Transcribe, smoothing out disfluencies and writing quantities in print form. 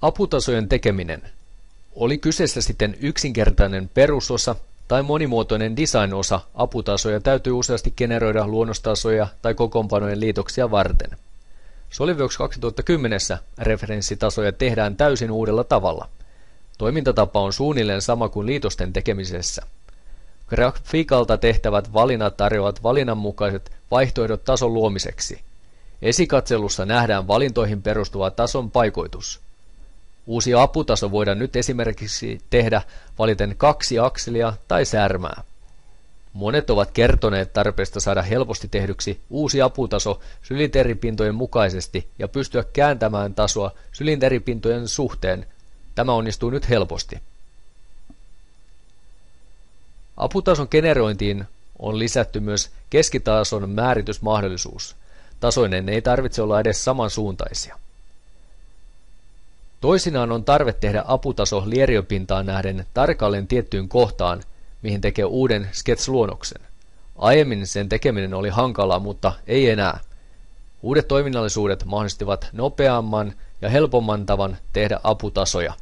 Aputasojen tekeminen. Oli kyseessä sitten yksinkertainen perusosa tai monimuotoinen design-osa, aputasoja täytyy useasti generoida luonnostasoja tai kokoonpanojen liitoksia varten. SolidWorks 2010 referenssitasoja tehdään täysin uudella tavalla. Toimintatapa on suunnilleen sama kuin liitosten tekemisessä. Grafiikalta tehtävät valinnat tarjoavat valinnanmukaiset vaihtoehdot tason luomiseksi. Esikatselussa nähdään valintoihin perustuva tason paikoitus. Uusi aputaso voidaan nyt esimerkiksi tehdä valiten 2 akselia tai särmää. Monet ovat kertoneet tarpeesta saada helposti tehdyksi uusi aputaso sylinteripintojen mukaisesti ja pystyä kääntämään tasoa sylinteripintojen suhteen. Tämä onnistuu nyt helposti. Aputason generointiin on lisätty myös keskitason määritysmahdollisuus. Tasoinen ei tarvitse olla edes samansuuntaisia. Toisinaan on tarve tehdä aputaso lieriöpintaan nähden tarkalleen tiettyyn kohtaan, mihin tekee uuden sketch-luonnoksen. Aiemmin sen tekeminen oli hankalaa, mutta ei enää. Uudet toiminnallisuudet mahdollistivat nopeamman ja helpomman tavan tehdä aputasoja.